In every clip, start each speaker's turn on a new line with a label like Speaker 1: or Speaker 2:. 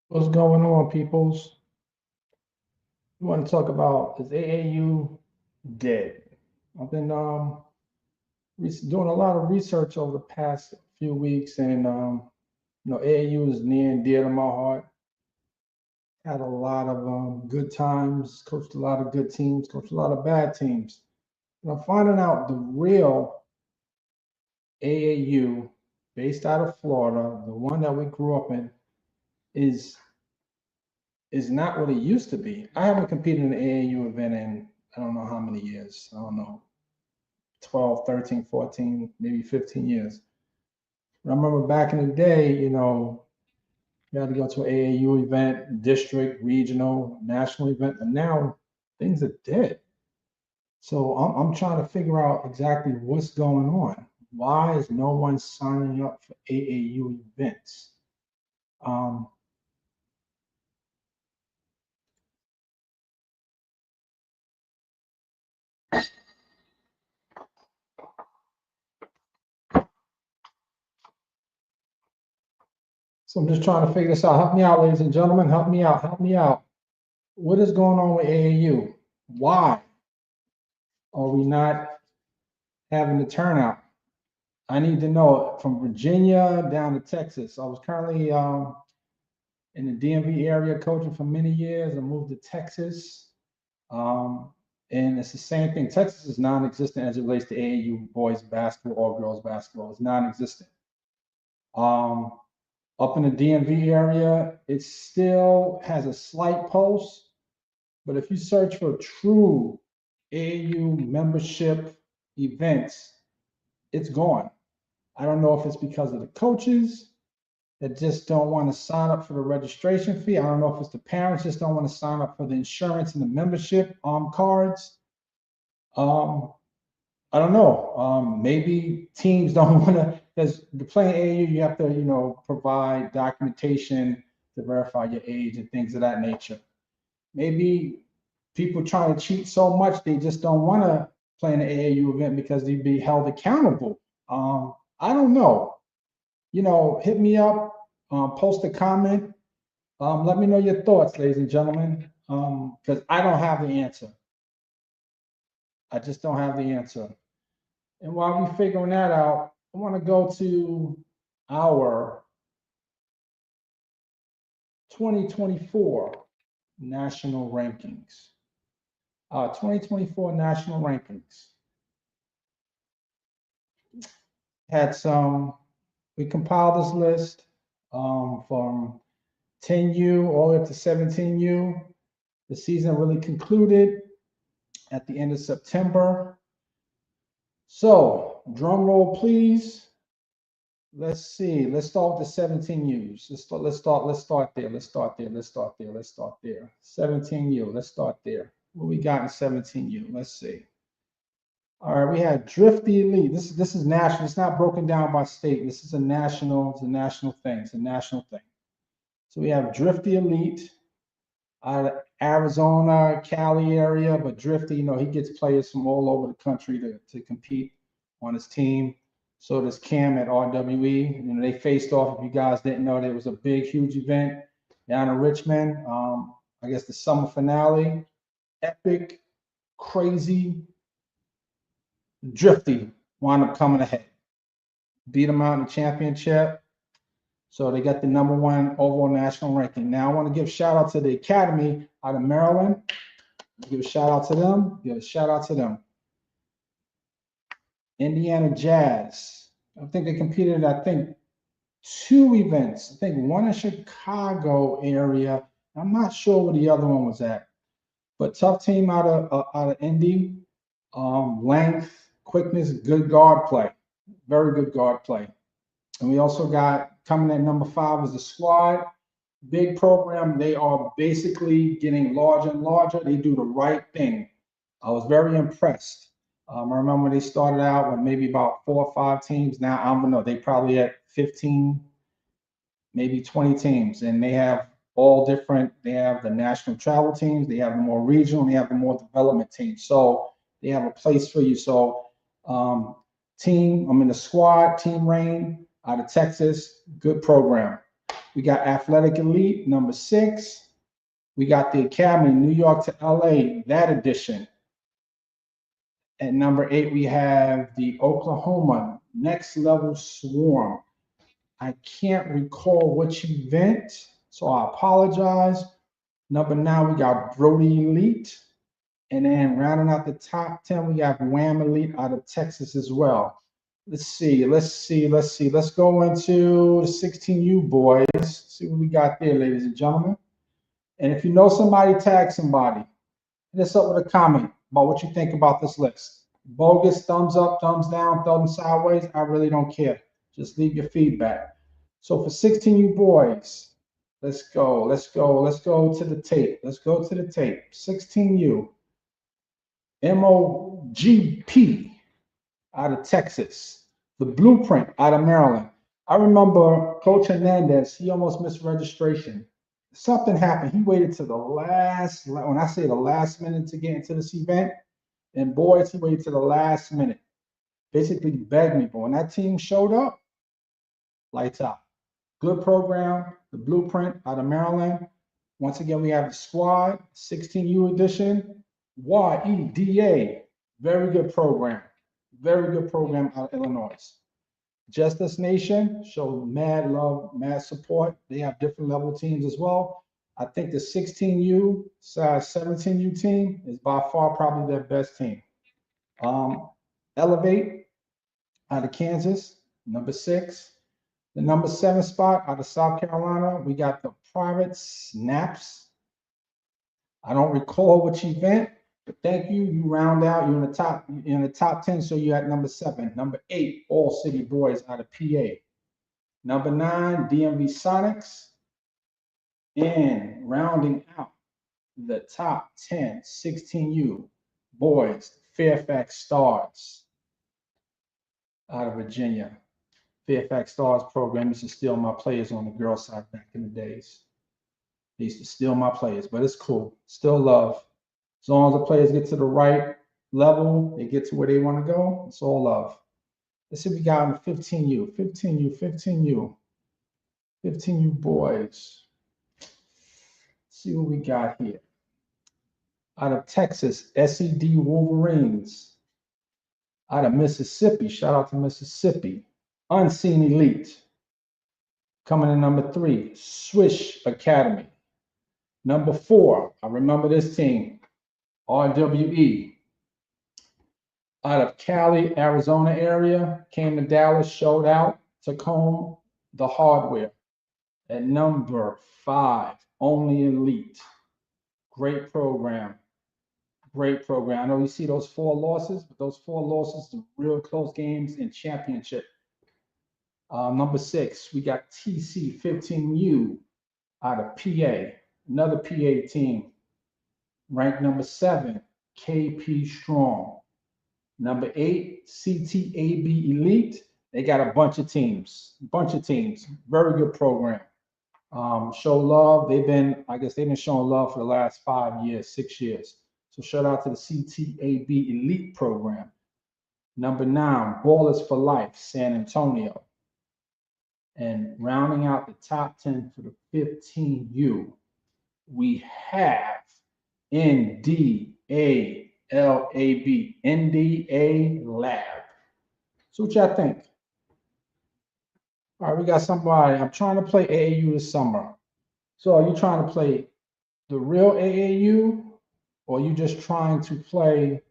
Speaker 1: What's going on, peoples? We want to talk about is AAU dead? I've been doing a lot of research over the past few weeks, and AAU is near and dear to my heart. Had a lot of good times, coached a lot of good teams, coached a lot of bad teams. And I'm finding out the real AAU, based out of Florida, the one that we grew up in, is is not what it used to be. I haven't competed in an AAU event in I don't know how many years. I don't know, 12, 13, 14, maybe 15 years. I remember back in the day, you had to go to an AAU event, district, regional, national event, and now things are dead. So I'm trying to figure out exactly what's going on. Why is no one signing up for AAU events? Um, so I'm just trying to figure this out. Help me out, ladies and gentlemen. Help me out. Help me out. What is going on with AAU? Why are we not having the turnout? I need to know from Virginia down to Texas. I was currently in the DMV area coaching for many years. I moved to Texas. Um, and it's the same thing. Texas is non existent as it relates to AAU boys basketball or girls basketball. It's non existent. Um, Up in the DMV area, it still has a slight pulse. But if you search for true AAU membership events, it's gone. I don't know if it's because of the coaches that just don't want to sign up for the registration fee. I don't know if it's the parents just don't want to sign up for the insurance and the membership cards. Um, I don't know. Maybe teams don't want to, because to play in AAU, you have to, provide documentation to verify your age and things of that nature. Maybe people trying to cheat so much they just don't want to play in an AAU event because they'd be held accountable. I don't know. Hit me up, post a comment. Let me know your thoughts, ladies and gentlemen, because I don't have the answer. I just don't have the answer. And while we're figuring that out, I want to go to our 2024 national rankings. 2024 national rankings had some, we compiled this list from 10U all the way up to 17U. The season really concluded at the end of September. So, drum roll, please. Let's see. Let's start with the 17Us. Let's start there. Let's start there. Let's start there. Let's start there. 17U. Let's start there. What we got in 17U? Let's see. All right, we had Drifty Elite. This is national. It's not broken down by state. This is a national. It's a national thing. It's a national thing. So we have Drifty Elite out of Arizona, Cali area, but Drifty, he gets players from all over the country to compete on his team. So does Cam at RWE. They faced off. If you guys didn't know, there was a big, huge event down in Richmond. I guess the summer finale. Epic, crazy, Drifty wound up coming ahead. Beat them out in the championship. So they got the #1 overall national ranking. Now I want to give shout out to the Academy out of Maryland. Give a shout out to them. Give a shout out to them. Indiana Jazz. I think they competed, I think, 2 events. I think one in Chicago area. I'm not sure where the other one was at. But tough team out of Indy. Length, quickness, good guard play. Very good guard play. And we also got coming at #5 is the squad. Big program. They are basically getting larger and larger. They do the right thing. I was very impressed. I remember when they started out with maybe about 4 or 5 teams. Now I don't know. They probably at 15, maybe 20 teams, and they have all different. They have the national travel teams. They have the more regional. They have the more development teams. So they have a place for you. So I'm in the squad. Team Rain out of Texas. Good program. We got Athletic Elite, number 6. We got the Academy, New York to LA, that edition. At number 8, we have the Oklahoma Next Level Swarm. I can't recall which event, so I apologize. Number 9, we got Brody Elite. And then rounding out the top 10, we have Wham Elite out of Texas as well. Let's see. Let's go into the 16U boys. See what we got there, ladies and gentlemen. And if you know somebody, tag somebody. Hit us up with a comment about what you think about this list. Bogus, thumbs up, thumbs down, thumbs sideways. I really don't care. Just leave your feedback. So for 16U boys, let's go to the tape. 16U. MOGP out of Texas. The Blueprint out of Maryland. I remember Coach Hernandez, he almost missed registration. Something happened. He waited to the last, when I say the last minute to get into this event, and boys, he waited to the last minute. Basically begged me, but when that team showed up, lights out. Good program, the Blueprint out of Maryland. Once again, we have the squad, 16U edition, YEDA. Very good program. Very good program out of Illinois. Justice Nation showed mad love, mad support. They have different level teams as well. I think the 16U, 17U team is by far probably their best team. Elevate out of Kansas, number 6. The number 7 spot out of South Carolina, we got the Private Snaps. I don't recall which event, but thank you. You round out. You're in the top 10, so you're at number 7. Number 8, All City Boys out of PA. Number 9, DMV Sonics. And rounding out the top 10, 16U boys, Fairfax Stars out of Virginia. Fairfax Stars program used to steal my players on the girls' side back in the days. They used to steal my players, but it's cool. Still love. As long as the players get to the right level, they get to where they want to go, it's all love. Let's see what we got on the 15U. 15U boys. Let's see what we got here. Out of Texas, SED Wolverines. Out of Mississippi, shout out to Mississippi. Unseen Elite. Coming in number 3, Swish Academy. Number 4, I remember this team, RWE. Out of Cali, Arizona area, came to Dallas, showed out, took home the hardware. At number 5, Only Elite. Great program. Great program. I know you see those 4 losses, but those 4 losses are real close games in championship. Number 6, we got TC15U out of PA, another PA team. Ranked number 7, KP Strong. Number 8, CTAB Elite. They got a bunch of teams. Very good program. Show love. I guess they've been showing love for the last 5 years, 6 years. So shout out to the CTAB Elite program. Number 9, Ballers for Life, San Antonio. And rounding out the top 10 for the 15U, we have NDALAB, NDA Lab. So what y'all think? All right, we got somebody. I'm trying to play AAU this summer. So are you trying to play the real AAU, or are you just trying to play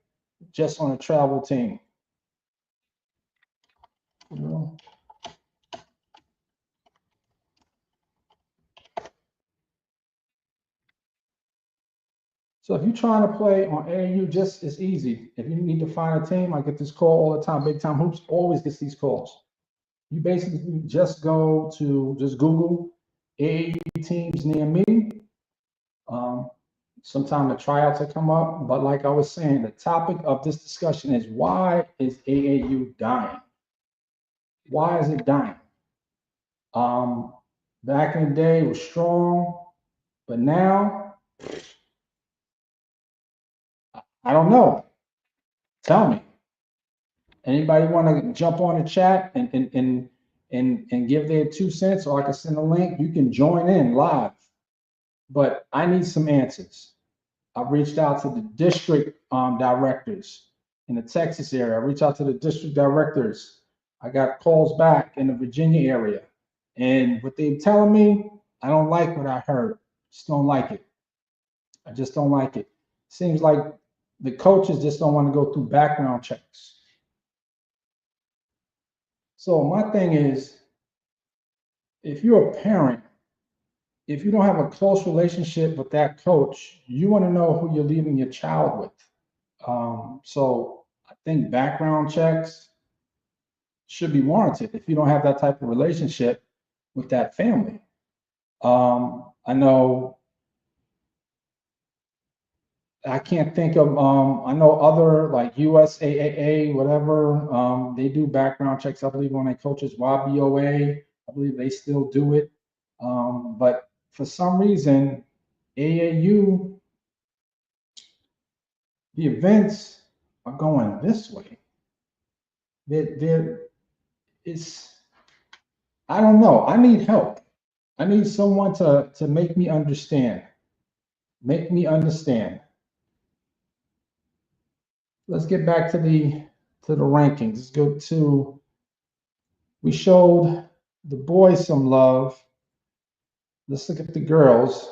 Speaker 1: just on a travel team? You know? So if you're trying to play on AAU, just it's easy. If you need to find a team, I get this call all the time. Big Time Hoops always gets these calls. You basically just Google AAU teams near me. Sometime the tryouts will come up, but like I was saying, the topic of this discussion is why is AAU dying? Why is it dying? Back in the day it was strong, but now I don't know. Tell me. Anybody want to jump on the chat and and give their 2 cents, or I can send a link. You can join in live, but I need some answers. I've reached out to the district directors in the Texas area. I reached out to the district directors. I got calls back in the Virginia area. And what they're telling me, I don't like what I heard. Just don't like it. I just don't like it. Seems like the coaches just don't want to go through background checks. So my thing is, if you're a parent, if you don't have a close relationship with that coach, you want to know who you're leaving your child with. So I think background checks should be warranted if you don't have that type of relationship with that family. I know I can't think of I know other like USAAA, whatever, they do background checks. I believe when they coaches YBOA, I believe they still do it. But for some reason, AAU, the events are going this way. They're it's I don't know. I need help. I need someone to make me understand. Make me understand. Let's get back to the rankings. Let's go to we showed the boys some love. Let's look at the girls.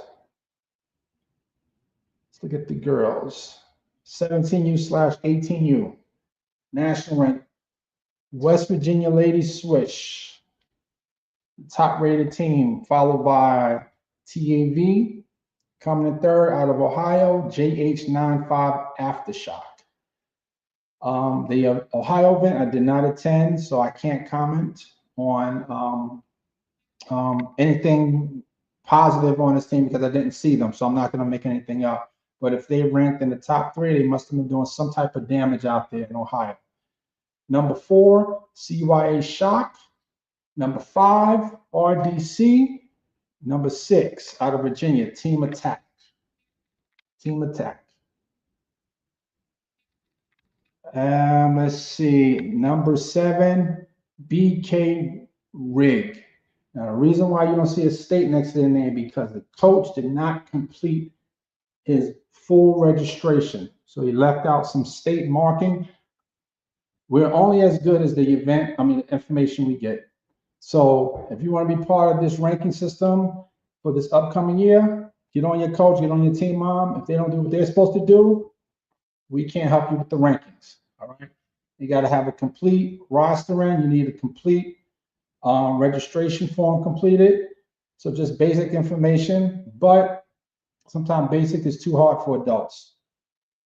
Speaker 1: Let's look at the girls. 17U slash 18U. National rank. West Virginia Ladies Swish. Top rated team, followed by TAV. Coming in third out of Ohio, JH95 Aftershock. The Ohio event I did not attend, so I can't comment on anything positive on this team because I didn't see them, so I'm not going to make anything up. But if they ranked in the top 3, they must have been doing some type of damage out there in Ohio. Number 4, CYA Shock. Number 5, RDC. Number 6, out of Virginia, Team Attack. Team Attack. Let's see. Number 7, BK Rig. Now, the reason why you don't see a state next to their name because the coach did not complete his full registration. So he left out some state marking. We're only as good as the information we get. So if you want to be part of this ranking system for this upcoming year, get on your coach, get on your team mom. If they don't do what they're supposed to do, we can't help you with the rankings. All right. You got to have a complete roster in. You need a complete registration form completed. So just basic information, but sometimes basic is too hard for adults.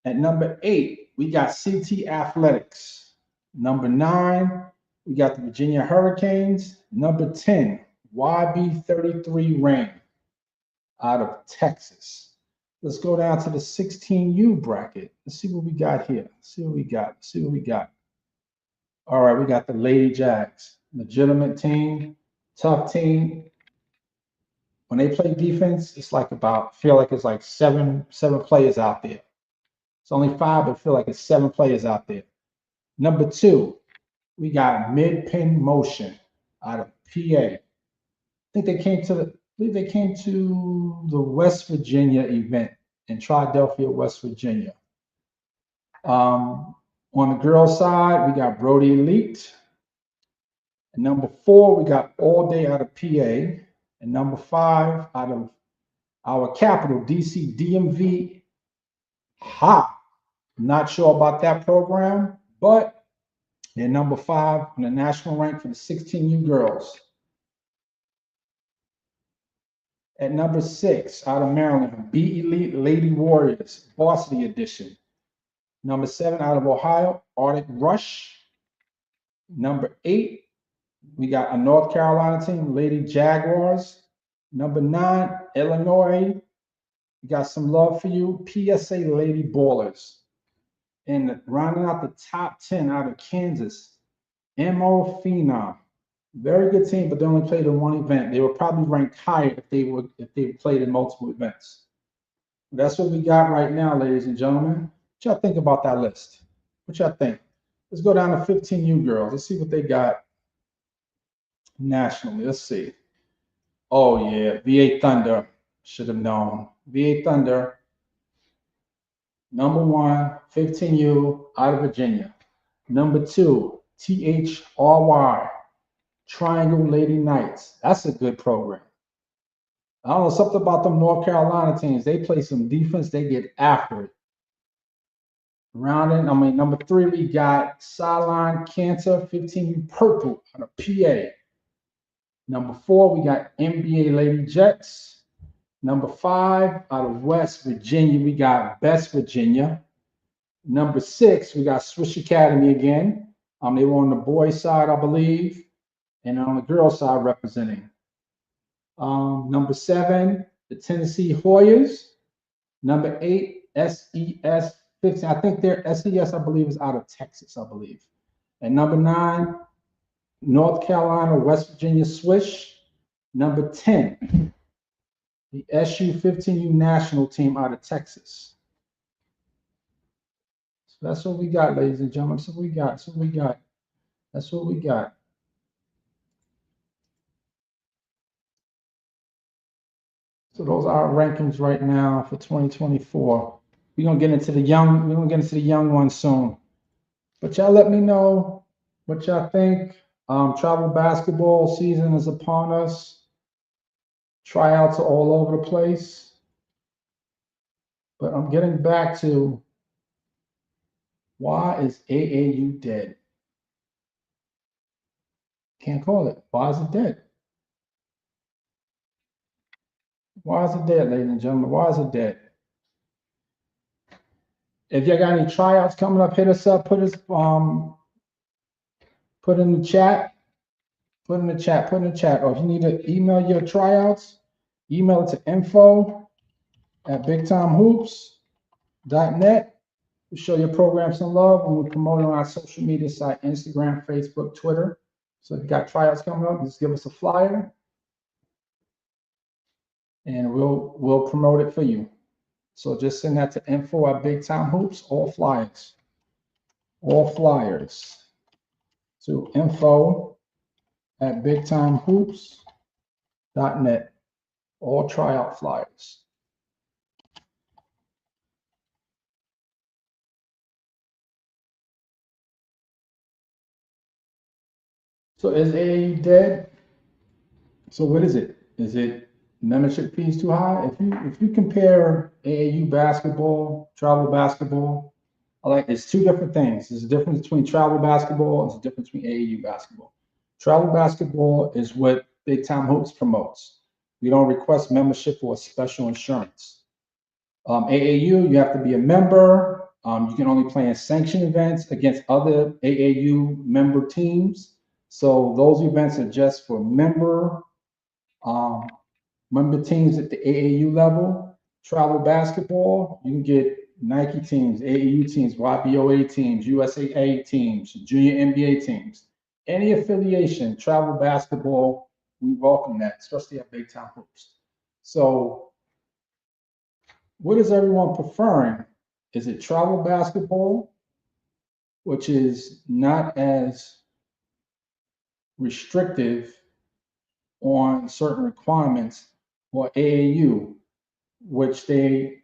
Speaker 1: At number 8, we got CT Athletics. Number 9, we got the Virginia Hurricanes. Number 10, YB33 Reign out of Texas. Let's go down to the 16U bracket. Let's see what we got here. Let's see what we got. Let's see what we got. All right, we got the Lady Jags. Legitimate team, tough team. When they play defense, it's like feel like it's like seven players out there. It's only 5, but feel like it's 7 players out there. Number 2, we got Mid-Pin Motion out of PA. I think they came to the West Virginia event in Triadelphia, West Virginia. On the girls' side, we got Brody Elite. And number 4, we got All Day out of PA. And number 5, out of our capital, DC DMV. Ha! Not sure about that program, but they're number 5 on the national rank for the 16U girls. At number 6, out of Maryland, B Elite Lady Warriors, Varsity Edition. Number 7, out of Ohio, Arctic Rush. Number 8, we got a North Carolina team, Lady Jaguars. Number 9, Illinois. We got some love for you, PSA Lady Ballers. And rounding out the top 10 out of Kansas, MO Phenom. Very good team, but they only played in one event. They were probably ranked higher if they played in multiple events. That's what we got right now, ladies and gentlemen. What y'all think about that list? What y'all think? Let's go down to 15U girls. Let's see what they got nationally? Let's see. Oh yeah, VA Thunder. Should have known. VA Thunder, number one, 15U out of Virginia. Number two, THRY, Triangle Lady Knights. That's a good program. I don't know, something about them North Carolina teams. They play some defense, they get after it. Number three, we got Sideline Cancer, 15U Purple out of PA. Number four, we got NBA Lady Jets. Number five, out of West Virginia, we got Best Virginia. Number six, we got Swish Academy again. They were on the boys' side, I believe, and on the girls' side representing. Number seven, the Tennessee Hoyas. Number eight, SES 15. I think their SES, I believe, is out of Texas, I believe. And number nine, North Carolina, West Virginia Swish. Number 10, the SU 15U national team out of Texas. So that's what we got, ladies and gentlemen. That's what we got. That's what we got. That's what we got. So those are our rankings right now for 2024. We're gonna get into the young ones soon. But y'all let me know what y'all think. Travel basketball season is upon us. Tryouts are all over the place. But I'm getting back to, why is AAU dead? Can't call it. Why is it dead? Why is it dead, ladies and gentlemen? Why is it dead? If y'all got any tryouts coming up, hit us up. Put in the chat. Put in the chat. Or if you need to email your tryouts, email it to info@bigtimehoops.net. We show your program some love, and we promote it on our social media site, Instagram, Facebook, Twitter. So if you got tryouts coming up, just give us a flyer, and we'll promote it for you. So just send that to info@bigtimehoops, all flyers to info@bigtimehoops.net, all tryout flyers. So is AAU dead? So what is it? Is it membership fees too high? If you compare AAU basketball, travel basketball, it's two different things. There's a difference between travel basketball, there's a difference between AAU basketball. Travel basketball is what Big Time Hoops promotes. We don't request membership or special insurance. AAU, you have to be a member. You can only play in sanctioned events against other AAU member teams. So those events are just for member teams at the AAU level. Travel basketball, you can get Nike teams, AAU teams, YBOA teams, USAA teams, junior NBA teams. Any affiliation, travel basketball, we welcome that, especially at Big Time Hoops. So what is everyone preferring? Is it travel basketball, which is not as restrictive on certain requirements, or AAU, which they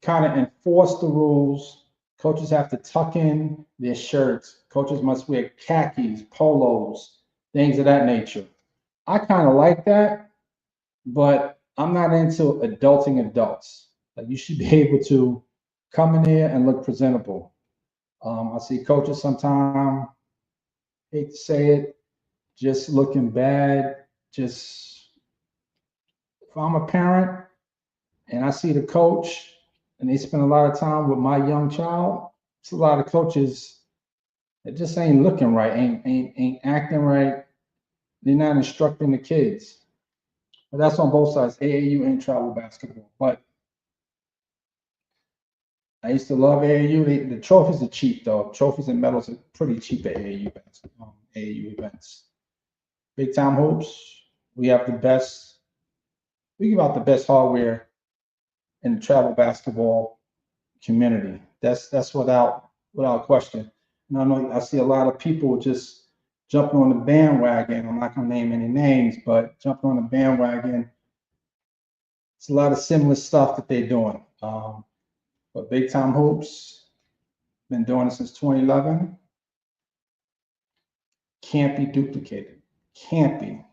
Speaker 1: kind of enforce the rules? Coaches have to tuck in their shirts. Coaches must wear khakis, polos, things of that nature. I kind of like that, but I'm not into adulting adults. Like, you should be able to come in here and look presentable. I see coaches sometimes, hate to say it, just looking bad. Just, if I'm a parent and I see the coach and they spend a lot of time with my young child, it's a lot of coaches that just ain't looking right, ain't acting right. They're not instructing the kids. But that's on both sides, AAU and travel basketball. But I used to love AAU. The trophies are cheap, though. Trophies and medals are pretty cheap at AAU events. Big Time Hoops, we have the best. We give out the best hardware in the travel basketball community. That's without question. And I know I see a lot of people just jumping on the bandwagon. I'm not going to name any names, but jumping on the bandwagon. It's a lot of similar stuff that they're doing. But Big Time Hoops, been doing it since 2011. Can't be duplicated. Can't be.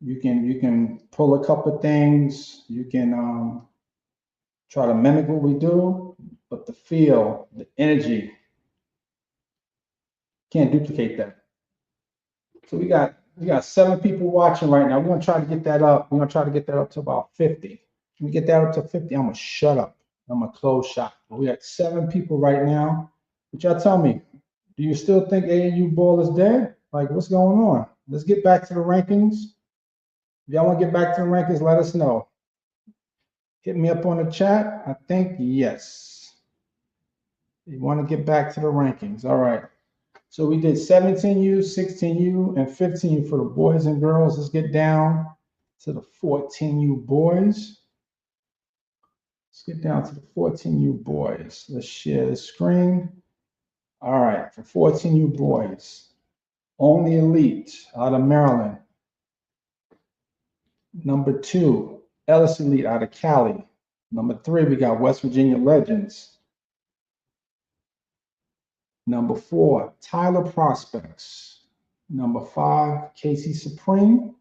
Speaker 1: You can pull a couple of things. You can try to mimic what we do, but the feel, the energy, can't duplicate that. So we got 7 people watching right now. We're gonna try to get that up. We're gonna try to get that up to about 50. When we get that up to 50, I'm gonna shut up. I'm gonna close shop. We got 7 people right now. But y'all tell me, do you still think AAU ball is dead? Like, what's going on? Let's get back to the rankings. If y'all want to get back to the rankings, let us know. Hit me up on the chat. I think yes. You want to get back to the rankings. All right. So we did 17U, 16U, and 15U for the boys and girls. Let's get down to the 14U boys. Let's get down to the 14U boys. Let's share the screen. All right, for 14U boys, only elite out of Maryland. Number 2, Ellis Elite out of Cali. Number 3, we got West Virginia Legends. Number 4, Tyler Prospects. Number 5, Casey Supreme.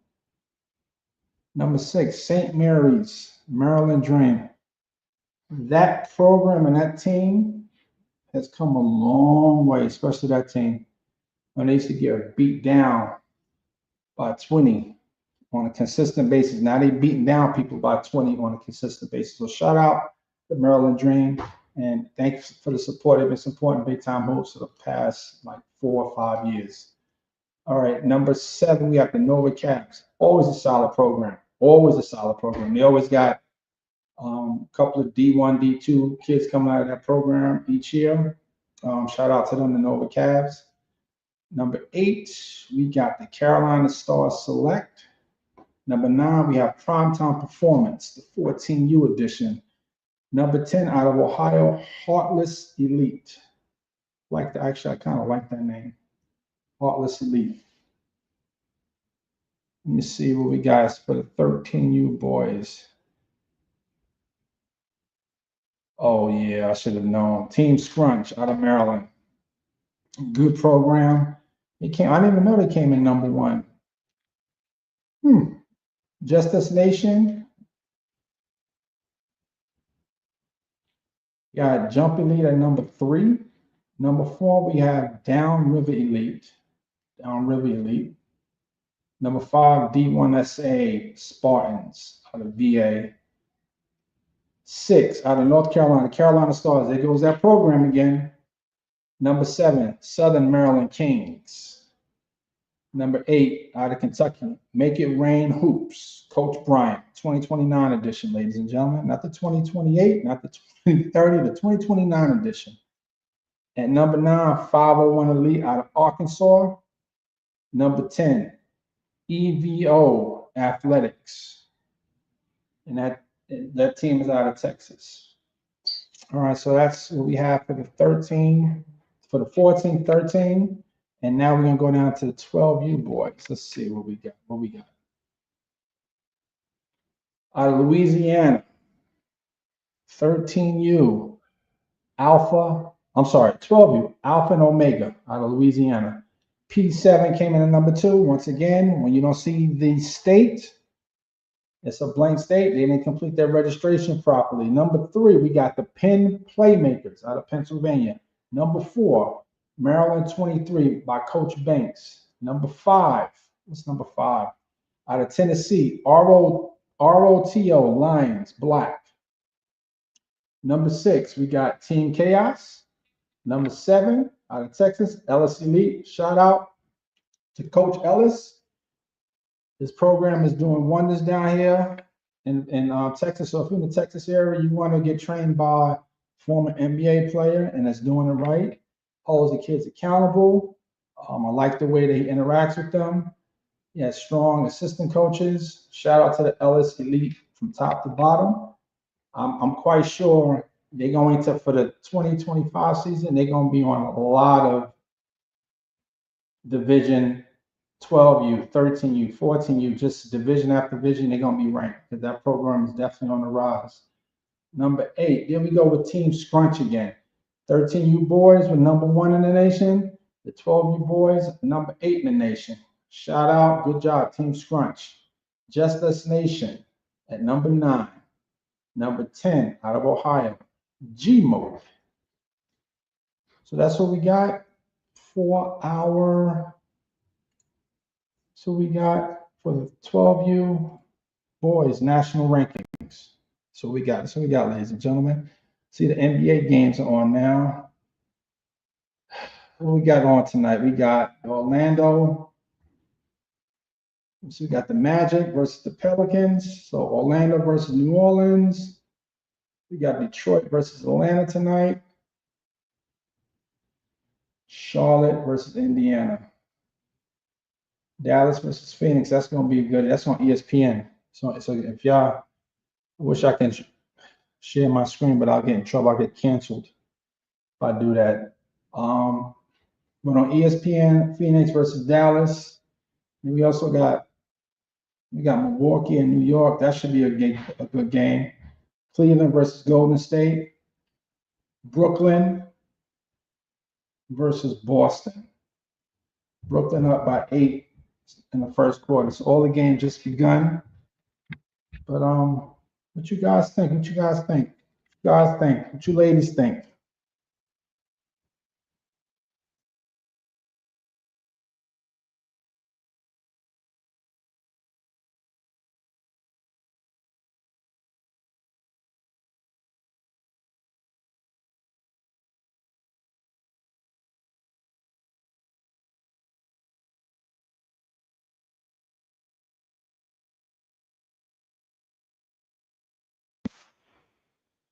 Speaker 1: Number 6, St. Mary's, Maryland Dream. That program and that team has come a long way, especially that team. When they used to get beat down by 20 on a consistent basis. Now they beating down people by 20 on a consistent basis. So shout out to Maryland Dream, and thanks for the support. They've been supporting Big Time Hoops for the past like 4 or 5 years. All right, number 7, we got the Nova Caps. Always a solid program. Always a solid program. They always got a couple of D1, D2 kids coming out of that program each year. Shout out to them, the Nova Cavs. Number 8, we got the Carolina Stars Select. Number 9, we have Primetime Performance, the 14U edition. Number 10, out of Ohio, Heartless Elite. Actually, I kind of like that name, Heartless Elite. Let me see what we got for the 13U boys. Oh yeah, I should have known. Team Scrunch out of Maryland. Good program. I didn't even know they came in number 1. Justice Nation. Got Jump Elite at number 3. Number 4, we have Down River Elite. Down River Elite. Number 5, D1SA Spartans out of VA. 6, out of North Carolina, Carolina Stars. There goes that program again. Number 7, Southern Maryland Kings. Number 8, out of Kentucky, Make It Rain Hoops, Coach Bryant, 2029 edition, ladies and gentlemen. Not the 2028, not the 2030, the 2029 edition. At number 9, 501 Elite out of Arkansas. Number 10, EVO Athletics. And that team is out of Texas. All right, so that's what we have for the 13, for the 14, 13. And now we're going to go down to the 12U boys. Let's see what we got. Out of Louisiana, 13U, 12U, Alpha and Omega out of Louisiana. P7 came in at number 2. Once again, when you don't see the state, it's a blank state. They didn't complete their registration properly. Number 3, we got the Penn Playmakers out of Pennsylvania. Number 4, Maryland 23 by Coach Banks. Number 5, what's number 5? Out of Tennessee, ROTO Lions Black. Number 6, we got Team Chaos. Number 7, out of Texas, Ellis Elite. Shout out to Coach Ellis. This program is doing wonders down here in Texas. So if you're in the Texas area, you want to get trained by a former NBA player and that's doing it right, holds the kids accountable. I like the way that he interacts with them. He has strong assistant coaches. Shout out to the Ellis Elite from top to bottom. I'm quite sure they're going to, for the 2025 season, they're going to be on a lot of division 12U, 13U, 14U, just division after division, they're going to be ranked because that program is definitely on the rise. Number 8, here we go with Team Scrunch again. 13U boys were number 1 in the nation. The 12U boys, number 8 in the nation. Shout out, good job, Team Scrunch. Just Us Nation at number 9. Number 10 out of Ohio, G Mode. So that's what we got for our, we got for the 12U boys national rankings. So we got, ladies and gentlemen. See, the NBA games are on now. What we got on tonight? We got Orlando. So we got the Magic versus the Pelicans. So Orlando versus New Orleans. We got Detroit versus Atlanta tonight. Charlotte versus Indiana. Dallas versus Phoenix. That's going to be good. That's on ESPN. So if y'all, I wish I can share my screen, but I'll get in trouble. I'll get canceled if I do that. But on ESPN, Phoenix versus Dallas. And we also got Milwaukee and New York. That should be a good game. Cleveland versus Golden State. Brooklyn versus Boston. Brooklyn up by 8 in the first quarter. So all the games just begun. But what you guys think? What you guys think? What you ladies think?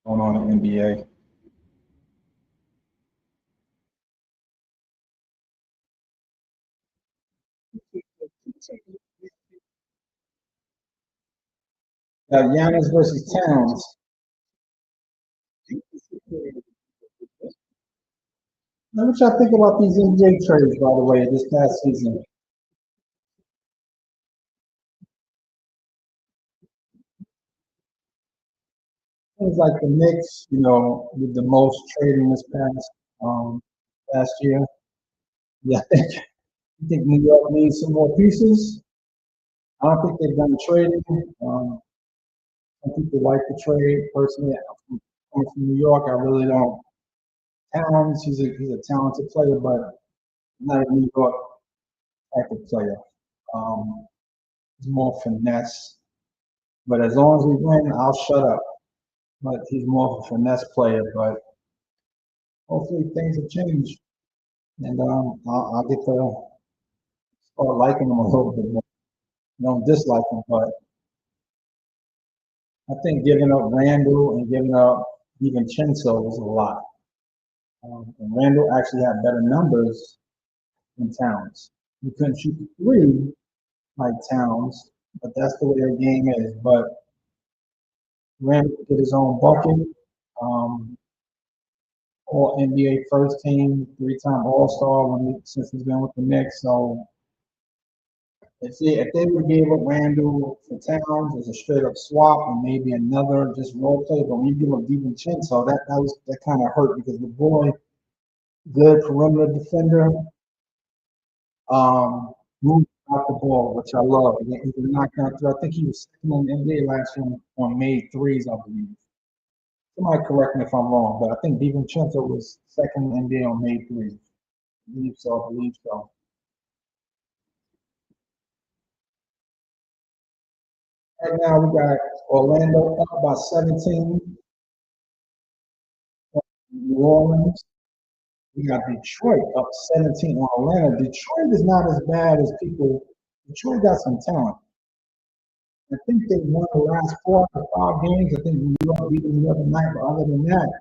Speaker 1: Going on in NBA. Giannis versus Towns. Now, what y'all think about these NBA trades, by the way, this past season? Seems like the Knicks, with the most trading this past year. Yeah, I think New York needs some more pieces. I don't think they've done trading. Some people like the trade. Personally, coming from New York, I really don't. Towns, he's a talented player, but not a New York type of player. Um, he's more finesse. But as long as we win, I'll shut up. But he's more of a finesse player. But hopefully things will change, and I'll get to start liking him a little bit more. Don't dislike him, but I think giving up Randall and giving up even Chinso was a lot. And Randall actually had better numbers than Towns. He couldn't shoot the three like Towns, but that's the way the game is. But Randall did his own bucket. Um, All NBA first team, 3-time All Star since he's been with the Knicks. So if they would have gave up Randall for Towns as a straight up swap and maybe another just role play, but when you give up DiVincenzo, that kind of hurt because the boy, good perimeter defender, moved out the ball, which I love. He can knock down through. I think he was second in the NBA last year on made threes, I believe. Somebody correct me if I'm wrong, but I think DiVincenzo was second in the NBA on made threes. I believe so. Right now we got Orlando up by 17. New Orleans. We got Detroit up 17 on Atlanta. Detroit is not as bad as people. Detroit got some talent. I think they won the last 4 or 5 games. I think New York beat them the other night. But other than that,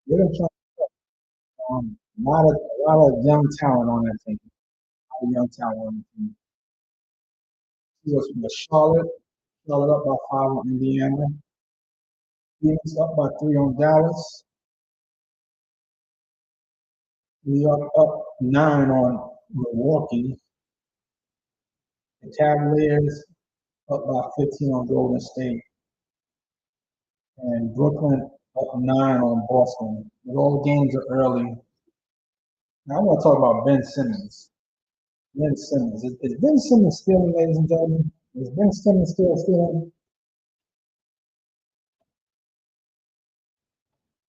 Speaker 1: they're trying a lot of young talent on that team. A lot of young talent on the team. He was from the Charlotte up by 5 on Indiana. Phoenix up by 3 on Dallas. New York up 9 on Milwaukee, the Cavaliers up by 15 on Golden State, and Brooklyn up 9 on Boston. But all the games are early. Now I want to talk about Ben Simmons. Ben Simmons. Is Ben Simmons stealing, ladies and gentlemen? Is Ben Simmons still stealing?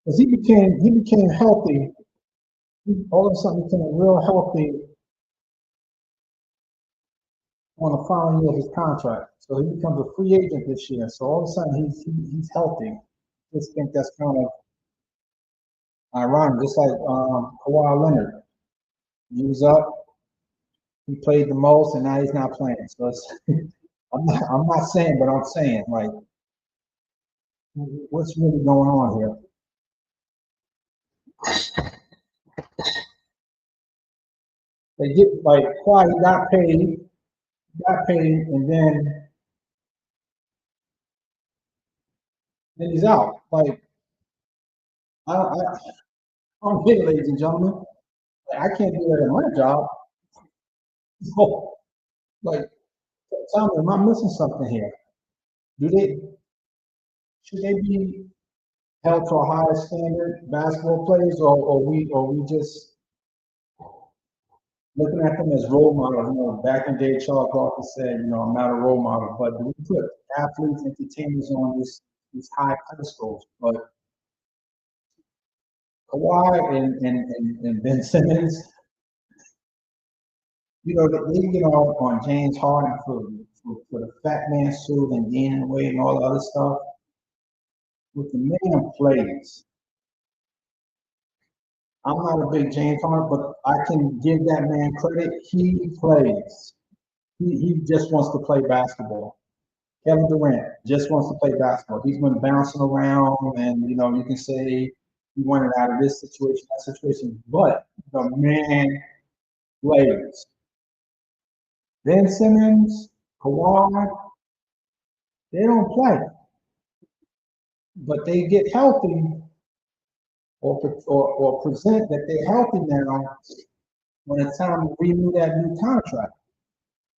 Speaker 1: Because he became healthy. All of a sudden became real healthy on the final year of his contract. So he becomes a free agent this year. So all of a sudden he's healthy. Just think that's kind of ironic. Just like Kawhi Leonard. He was up, he played the most, and now he's not playing. So it's, I'm not saying, but I'm saying, like, what's really going on here? They get like Kawhi got paid, and then he's out. Like I don't get it, ladies and gentlemen. Like, I can't do that in my job. So, like, tell me, am I missing something here? Do they should they be held to a higher standard, basketball players, or we just looking at them as role models? Back in the day, Charles Barkley said, I'm not a role model, but do we put athletes, entertainers on these high pedestals? But Kawhi and Ben Simmons, they get on James Harden for the fat man suit and gaining weight and all the other stuff. With the man plays, I'm not a big James Harden, but I can give that man credit. He plays. He just wants to play basketball. Kevin Durant just wants to play basketball. He's been bouncing around, and you can say he wanted out of this situation, that situation, but the man plays. Ben Simmons, Kawhi, they don't play, but they get healthy or present that they're healthy now when it's time to renew that new contract.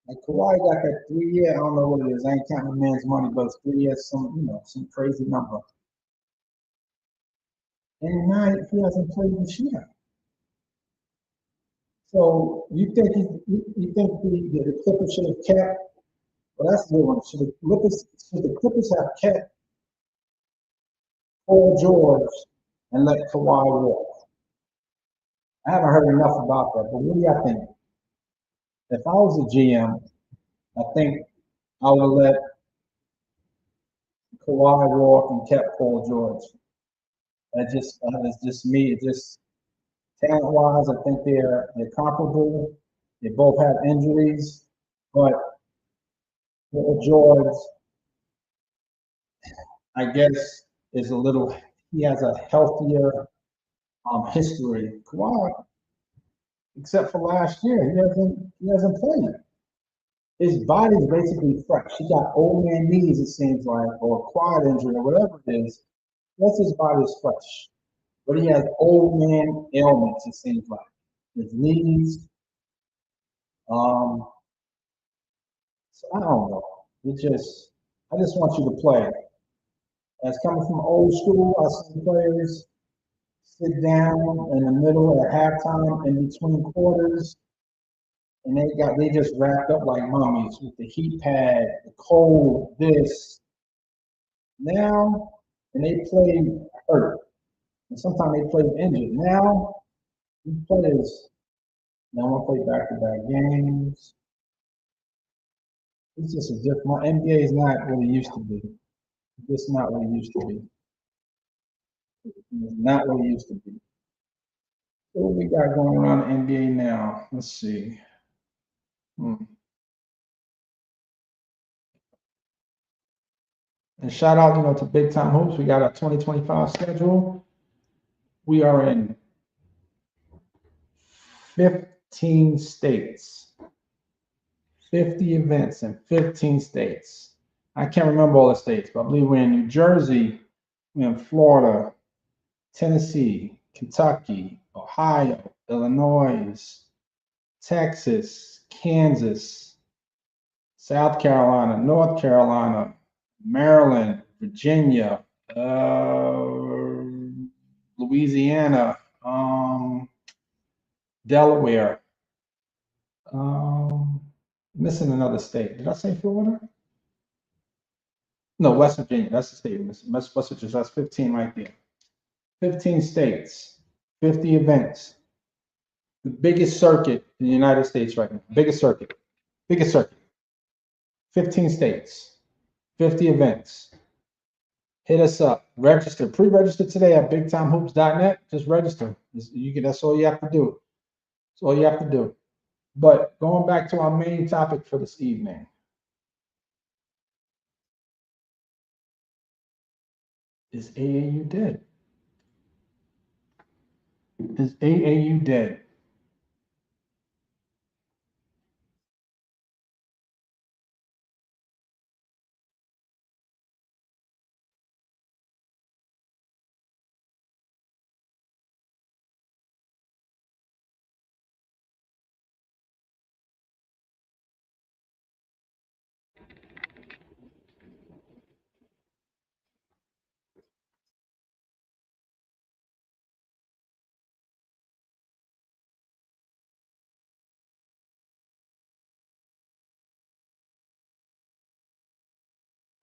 Speaker 1: Like Kawhi got that 3 year, I don't know what it is. I ain't counting the man's money, but it's 3 years, some crazy number. And now he hasn't played this year. So you think the Clippers should have kept? Well, that's the good one. Should the Clippers have kept Paul George and let Kawhi walk? I haven't heard enough about that, but what do y'all think? If I was a GM, I think I would have let Kawhi walk and kept Paul George. That's just me. It just talent wise, I think they're comparable. They both have injuries, but Paul George, I guess, is a little. He has a healthier history. Kawhi, except for last year, he hasn't played. His body's basically fresh. He got old man knees, it seems like, or a quad injury, or whatever it is. That's his body's fresh, but he has old man ailments. It seems like his knees. Um, so I don't know. I just want you to play. As coming from old school, I see players sit down in the middle at halftime in between quarters, and they just wrapped up like mummies with the heat pad, the cold, this. Now, and they play hurt, and sometimes they play injured. Now, these players now want to play back-to-back games. It's just a different. My NBA is not what it used to be. It's just not what it used to be. It's not what it used to be. So what we got going on in the NBA now? Let's see. And shout out, to Big Time Hoops. We got a 2025 schedule. We are in 15 states, 50 events in 15 states. I can't remember all the states, but I believe we're in New Jersey, we're in Florida, Tennessee, Kentucky, Ohio, Illinois, Texas, Kansas, South Carolina, North Carolina, Maryland, Virginia, Louisiana, Delaware. Um, Missing another state. Did I say Florida? No, West Virginia. That's the state. West Virginia. That's 15 right there. 15 states, 50 events. The biggest circuit in the United States right now. Biggest circuit. Biggest circuit. 15 states, 50 events. Hit us up. Register. Pre-register today at bigtimehoops.net. Just register. That's all you have to do. That's all you have to do. But going back to our main topic for this evening. Is AAU dead? Is AAU dead?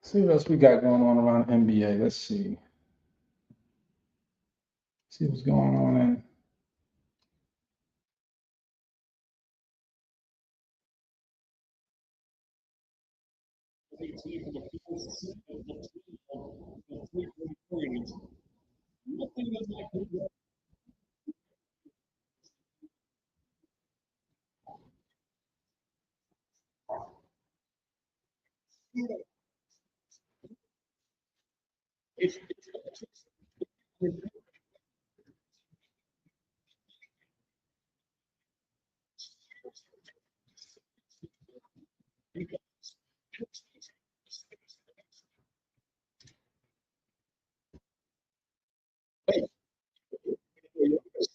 Speaker 1: See what else we got going on around NBA. Let's see. See what's going on in.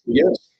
Speaker 1: Yes.